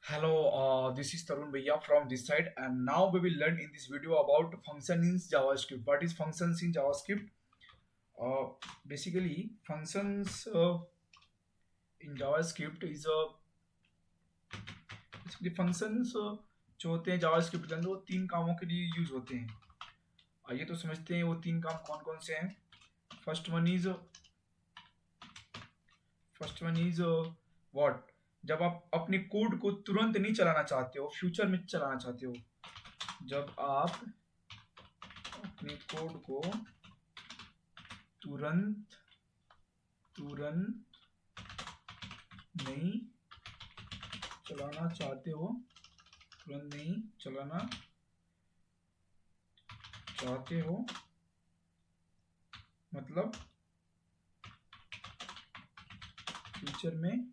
Hello, this is Tarun Bhaiya from this side, and now we will learn in this video about function in JavaScript. What is functions in JavaScript? Uh, Basically, functions in JavaScript is basically functions जो होते हैं JavaScript के अंदर वो तीन कामों के लिए यूज होते हैं। आइए तो समझते हैं वो तीन काम कौन कौन से हैं। First one is first one is what. जब आप अपने कोड को तुरंत नहीं चलाना चाहते हो, फ्यूचर में चलाना चाहते हो, जब आप अपने कोड को तुरंत तुरंत नहीं चलाना चाहते हो, तुरंत नहीं चलाना चाहते हो, मतलब फ्यूचर में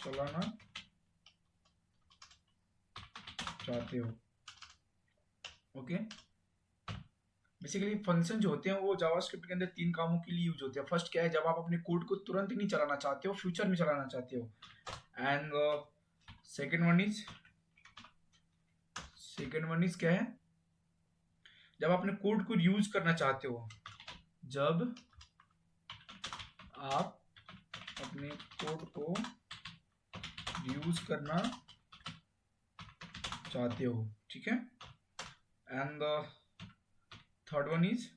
चलाना चाहते हो। ओके, बेसिकली फंक्शन जो होते हैं वो जावास्क्रिप्ट के अंदर तीन कामों के लिए यूज होते हैं। फर्स्ट क्या है, जब आप अपने कोड को तुरंत नहीं चलाना चाहते हो, फ्यूचर में चलाना चाहते हो। एंड सेकेंड वन इज क्या है, जब आप अपने कोड को यूज करना चाहते हो, जब आप अपने कोड को यूज करना चाहते हो। ठीक है। And third one is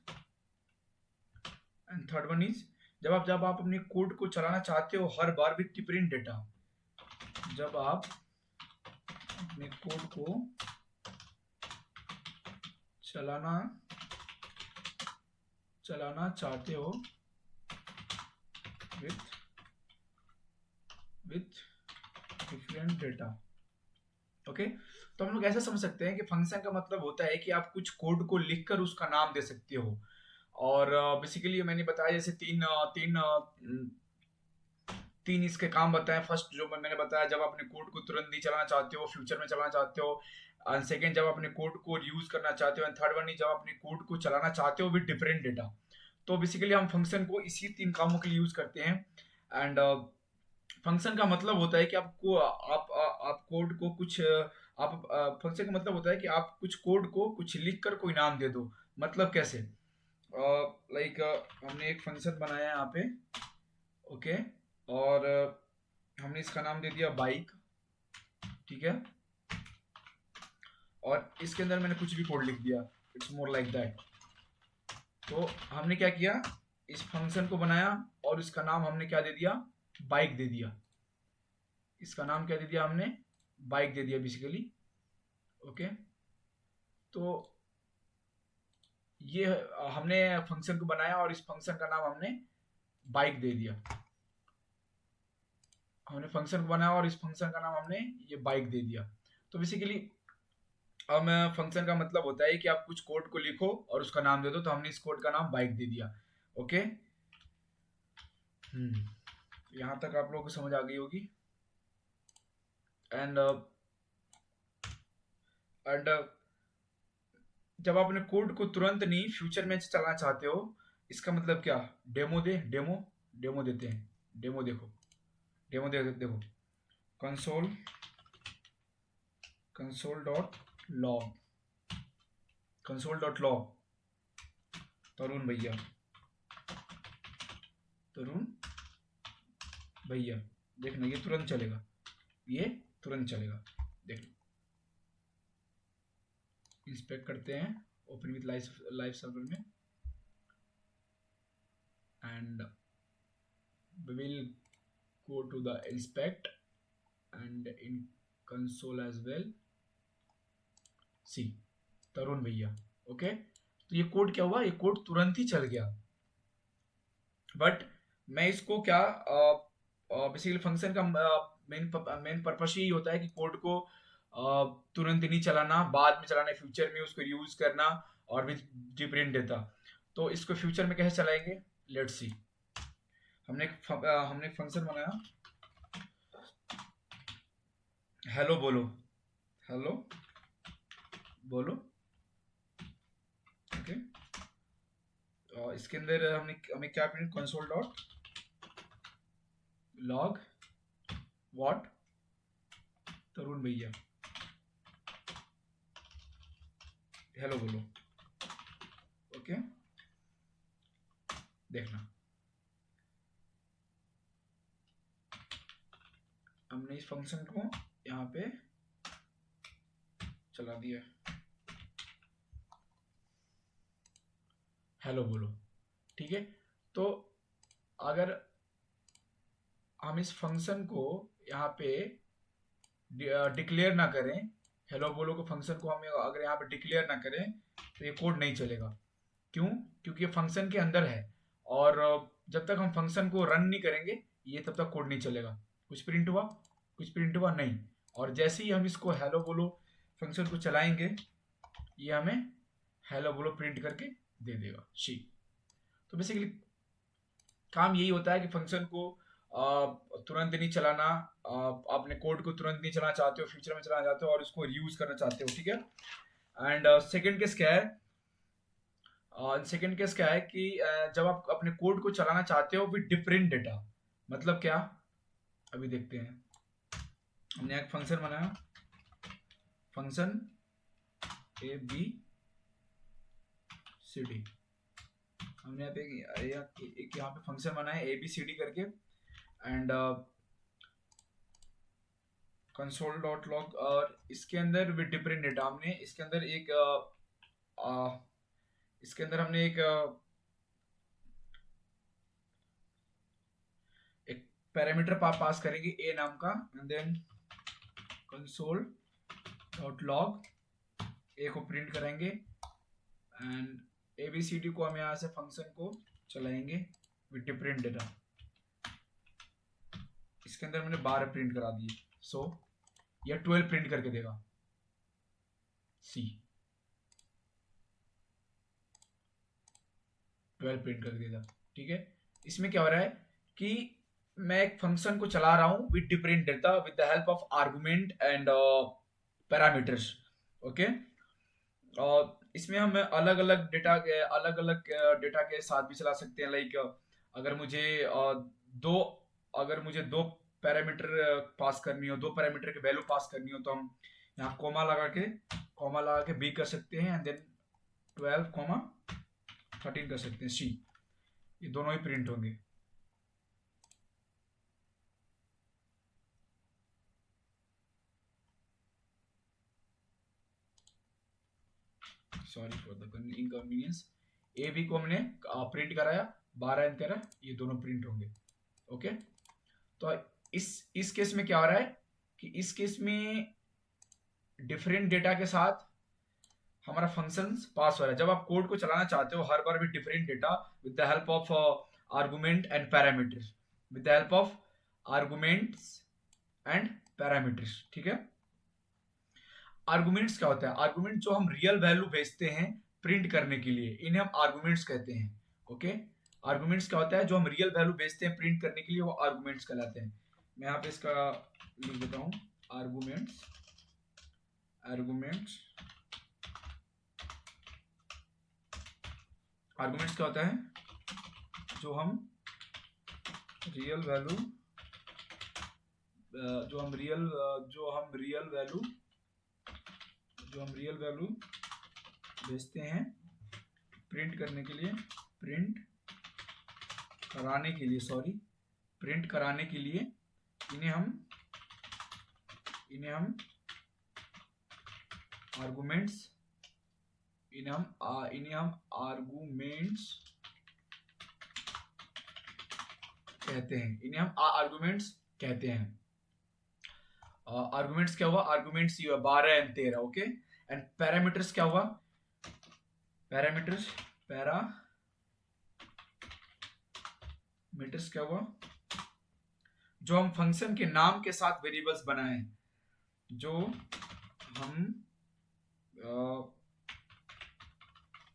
and third one is जब आप अपने कोड को चलाना चाहते हो हर बार विथ डिफरेंट डेटा। जब आप अपने कोड को चलाना चलाना चाहते हो with with different data. Okay, तो हम लोग ऐसा समझ सकते हैं कि फंक्शन का मतलब होता है कि आप कुछ कोड को लिखकर उसका नाम दे सकते हो। और बेसिकली मैंने बताया जैसे तीन इसके काम बताएं। फर्स्ट जो मैंने बताया, जब अपने कोड को तुरंत नहीं चलाना चाहते हो, फ्यूचर में चलाना चाहते हो। एंड सेकेंड, जब अपने कोड को यूज करना चाहते हो। एंड थर्ड वन, जब अपने कोड को चलाना चाहते हो विद डिफरेंट डेटा। तो बेसिकली हम फंक्शन को इसी तीन कामों के लिए यूज करते हैं। एंड फंक्शन का मतलब होता है कि आपको आप कोड को कुछ आप फंक्शन का मतलब होता है कि आप कुछ कोड को कुछ लिख कर कोई नाम दे दो। मतलब कैसे, लाइक हमने एक फंक्शन बनाया है यहाँ पे। ओके, और हमने इसका नाम दे दिया बाइक। ठीक है, और इसके अंदर मैंने कुछ भी कोड लिख दिया। It's more like that. तो हमने क्या किया, इस फंक्शन को बनाया और इसका नाम हमने क्या दे दिया, बाइक दे दिया। इसका नाम क्या दे दिया हमने, बाइक दे दिया बेसिकली। ओके, तो ये हमने फंक्शन को बनाया और इस फंक्शन का नाम हमने बाइक दे दिया। हमने फंक्शन को बनाया और इस फंक्शन का नाम हमने ये बाइक दे दिया। तो बेसिकली अब फंक्शन का मतलब होता है कि आप कुछ कोड को लिखो और उसका नाम दे दो। तो हमने इस कोड का नाम बाइक दे दिया। ओके, यहाँ तक आप लोगों को समझ आ गई होगी। एंड एंड जब आप अपने कोड को तुरंत नहीं फ्यूचर में चलाना चाहते हो, इसका मतलब क्या, डेमो दे डेमो डेमो देते हैं। डेमो देखो, डेमो देखो। Console console dot log console dot log Tarun भैया, तरुण भैया, देखना ये तुरंत चलेगा, ये तुरंत चलेगा। देख लो, इंस्पेक्ट करते हैं, ओपन विथ लाइव सर्वर में, and we will go to the inspect and in console as well। सी, तरुण भैया। ओके, तो ये कोड क्या हुआ, ये कोड तुरंत ही चल गया। बट मैं इसको क्या, बेसिकली फंक्शन का मेन पर्पस यही होता है कि कोड को तुरंत नहीं चलाना, बाद में चलाना, फ्यूचर में उसको यूज करना और विद डिफरेंट डेटा। तो इसको फ्यूचर में कैसे चलाएंगे, लेट्स सी। हमने एक फंक्शन बनाया, हेलो बोलो, हेलो बोलो। ओके, इसके अंदर हमें क्या print, console dot log what Tarun भैया, हेलो बोलो। ओके, देखना हमने इस फंक्शन को यहाँ पे चला दिया, हेलो बोलो, ठीक है। तो अगर हम इस फंक्शन को यहाँ पे डिक्लेयर ना करें, हेलो बोलो को फंक्शन को हम अगर यहाँ पे डिक्लेयर ना करें तो ये कोड नहीं चलेगा। क्यों? क्योंकि ये फंक्शन के अंदर है और जब तक हम फंक्शन को रन नहीं करेंगे ये तब तक कोड नहीं चलेगा। कुछ प्रिंट हुआ, कुछ प्रिंट हुआ नहीं। और जैसे ही हम इसको हेलो बोलो फंक्शन को चलाएंगे ये हमें हेलो बोलो प्रिंट करके दे देगा। शी तो बेसिकली काम यही होता है कि फंक्शन को तुरंत नहीं चलाना, अपने कोड को तुरंत नहीं चलाना चाहते हो, फ्यूचर में चलाना चाहते हो और उसको रीयूज करना चाहते हो, ठीक है। एंड सेकेंड केस क्या है, सेकेंड केस क्या है कि जब आप अपने कोड को चलाना चाहते हो विद डिफरेंट डेटा। मतलब क्या, अभी देखते हैं। हमने एक फंक्शन बनाया, function A B C D, हमने यहाँ पे एक यहाँ पे फंक्शन बनाया ए बी सी डी करके एंड कंसोल डॉट लॉग, और इसके अंदर विद डिफरेंट डेटा हमने इसके अंदर एक पैरामीटर पास करेंगे ए नाम का and then console dot log A को प्रिंट करेंगे एंड एबीसीडी को हम यहाँ से फंक्शन को चलाएंगे विद डिफरेंट डेटा। इसके अंदर मैंने 12 प्रिंट करा दिए, सो यह 12 प्रिंट करके देगा। सी 12 प्रिंट करके देगा, ठीक है। इसमें क्या हो रहा है कि मैं एक फंक्शन को चला रहा हूँ with different data with the help of argument and parameters. Okay, और इसमें हम अलग अलग डेटा के साथ भी चला सकते हैं। लाइक अगर मुझे दो पैरामीटर पास करनी हो, दो पैरामीटर की वैल्यू पास करनी हो तो हम यहाँ कोमा लगा के बी कर सकते हैं एंड देन 12, 13 कर सकते हैं। सी ये दोनों ही प्रिंट होंगे। Sorry for the inconvenience. A B को हमने प्रिंट कराया, 12 एंड 13 ये दोनों प्रिंट होंगे। ओके, तो इस केस में क्या हो रहा है कि इस केस में डिफरेंट डेटा के साथ हमारा फंक्शन पास हो रहा है। जब आप कोड को चलाना चाहते हो हर बार with different data with the help of argument and parameters, with the help of arguments and parameters, ठीक है। आर्गुमेंट्स क्या होता है? आर्गुमेंट जो हम रियल वैल्यू भेजते हैं प्रिंट करने के लिए, इन्हें हम आर्गुमेंट्स कहते हैं। ओके, आर्गुमेंट्स क्या होता है? जो हम रियल वैल्यू भेजते हैं प्रिंट करने के लिए, वो आर्गुमेंट्स कहलाते हैं। मैं यहाँ पे इसका लिख देता हूँ, आर्गुमेंट्स। आर्गुमेंट्स क्या होता है? जो हम रियल वैल्यू भेजते हैं प्रिंट कराने के लिए इन्हें हम आर्गुमेंट्स कहते हैं। आर्गुमेंट्स क्या हुआ? आर्गुमेंट्स ये 12 एंड 13। ओके, एंड पैरामीटर्स क्या हुआ? पैरामीटर्स क्या हुआ? जो हम फंक्शन के नाम के साथ वेरिएबल्स बनाए, जो हम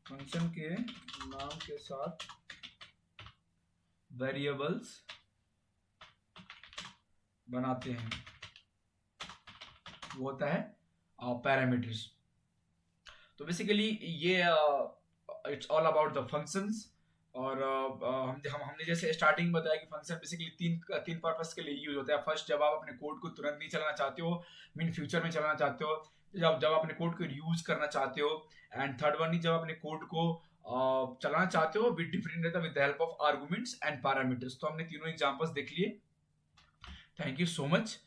फंक्शन के नाम के साथ वेरिएबल्स बनाते हैं, वो होता है पैरामीटर्स। तो बेसिकली ये it's all about the functions. और हमने जैसे स्टार्टिंग में बताया कि फंक्शन बेसिकली तीन तीन पर्पस के लिए यूज होता है। फर्स्ट, जब आप अपने कोड को तुरंत नहीं चलाना चाहते हो, मीन फ्यूचर में चलाना चाहते हो, जब जब अपने कोड को यूज करना चाहते हो, एंड थर्ड वन, जब अपने कोड को चलाना चाहते हो विद डिफरेंट रहता है with the help of arguments and parameters. तो हमने तीनों एग्जांपल्स देख लिए। Thank you so much.